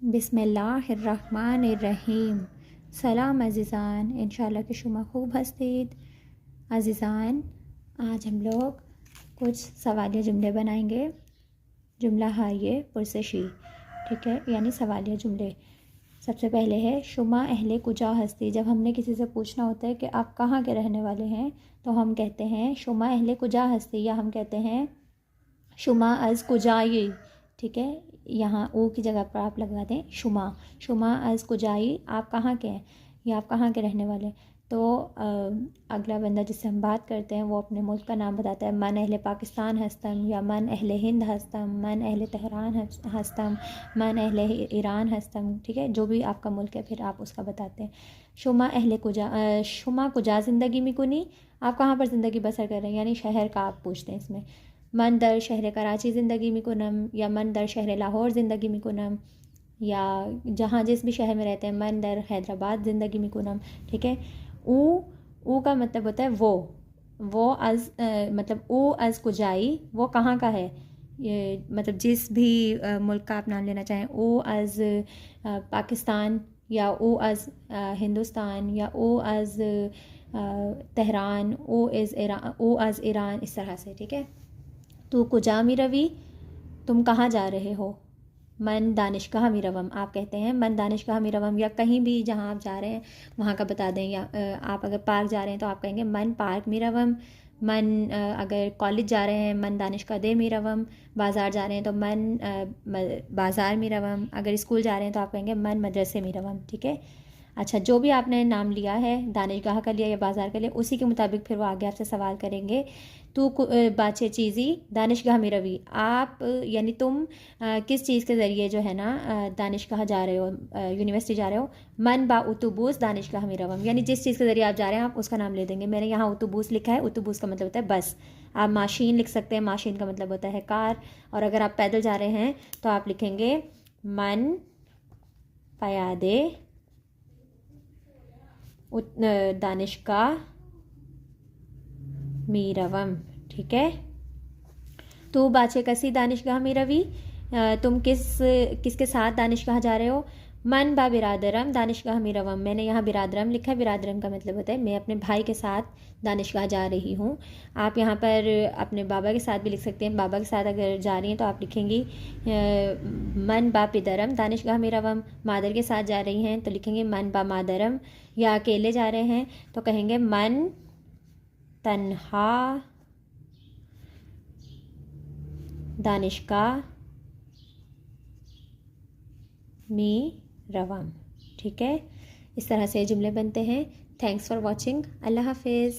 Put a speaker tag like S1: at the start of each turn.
S1: बिस्मिल्लाहिर्रहमानिर्रहीम। सलाम अज़ीज़ान, इंशाल्लाह कि शुमा खूब हस्तीद। अज़ीज़ान, आज हम लोग कुछ सवालिया जुमले बनाएंगे। जुमला हाइए पुरसशी, ठीक है, यानी सवालिया जुमले। सबसे पहले है शुमा अहले कुजा हस्ती। जब हमने किसी से पूछना होता है कि आप कहाँ के रहने वाले हैं, तो हम कहते हैं शुमा अहले कुजा हस्ती, या हम कहते हैं शुमा अज़ कुजाई। ठीक है, यहाँ ओ की जगह पर आप लगा दें शुमा। शुमा अज़ कुजाई, आप कहाँ के हैं या आप कहाँ के रहने वाले हैं। तो अगला बंदा जिससे हम बात करते हैं वो अपने मुल्क का नाम बताता है। मन अहले पाकिस्तान हस्तम, या मन अहले हिंद हस्तम, मन अहले तेहरान हस्तम, मन अहले ईरान हस्तम। ठीक है, जो भी आपका मुल्क है फिर आप उसका बताते हैं। शुमा अहले कुजा, शुमा कुजा ज़िंदगी में कुनी, आप कहाँ पर ज़िंदगी बसर कर रहे हैं, यानी शहर का आप पूछते हैं इसमें। मन दर शहर कराची ज़िंदगी में कुनम, या मन दर शहर लाहौर ज़िंदगी में कुनम, या जहाँ जिस भी शहर में रहते हैं मन दर हैदराबाद ज़िंदगी में कुनम। ठीक है, ऊ का मतलब होता है वो अज़ मतलब ऊ अज़ कुजाई, वो कहाँ का है, ये मतलब जिस भी मुल्क का आप नाम लेना चाहें। ऊ अज़ पाकिस्तान, या ऊ अज़ हिंदुस्तान, या ऊ अज़ तेहरान, ऊ अज़ ईरान, इस तरह से। ठीक है, तो कुजा मी रवि, तुम कहाँ जा रहे हो। मन दानिशगाह मी रवम, आप कहते हैं मन दानिशगाह मी रवम, या कहीं भी जहाँ आप जा रहे हैं वहाँ का बता दें। या आप अगर पार्क जा रहे हैं तो आप कहेंगे मन पार्क मी रवम। मन अगर कॉलेज जा रहे हैं मन दानिशगाह दे मी रवम। बाज़ार जा रहे हैं तो मन बाज़ार मी रवम। अगर स्कूल जा रहे हैं तो आप कहेंगे मन मदरसे मी रवम। ठीक है, अच्छा, जो भी आपने नाम लिया है, दानिशगाह का लिया या बाज़ार का लिया, उसी के मुताबिक फिर वो आगे आपसे सवाल करेंगे। तू बाचे चीज़ी दानिशगाह में रवि, आप यानी तुम किस चीज़ के ज़रिए जो है ना दानिशगाह जा रहे हो, यूनिवर्सिटी जा रहे हो। मन बा उतुबूस दानिशगाह में रवम, यानी जिस चीज़ के ज़रिए आप जा रहे हैं आप उसका नाम ले देंगे। मैंने यहाँ उतुबूस लिखा है, उतुबूस का मतलब होता है बस। आप माशीन लिख सकते हैं, माशीन का मतलब होता है कार। और अगर आप पैदल जा रहे हैं तो आप लिखेंगे मन पयादे दानिशगाह मीरवम। ठीक है, तो बाचे कसी दानिशगाह में रवि, तुम किसके साथ दानिशगाह जा रहे हो। मन बा बिरादरम दानिशगाह में रवम, मैंने यहाँ बिरादरम लिखा है। बिरादरम का मतलब होता है मैं अपने भाई के साथ दानिशगाह जा रही हूँ। आप यहाँ पर अपने बाबा के साथ भी लिख सकते हैं। बाबा के साथ अगर जा रही हैं तो आप लिखेंगी मन बा पिदरम दानिशगाह में रवम। मादर के साथ जा रही हैं तो लिखेंगे मन बा मादरम। या अकेले जा रहे हैं तो कहेंगे मन तन्हा दानिशगाह मी रवम। ठीक है, इस तरह से जुमले बनते हैं। Thanks for watching. अल्लाह हाफिज़।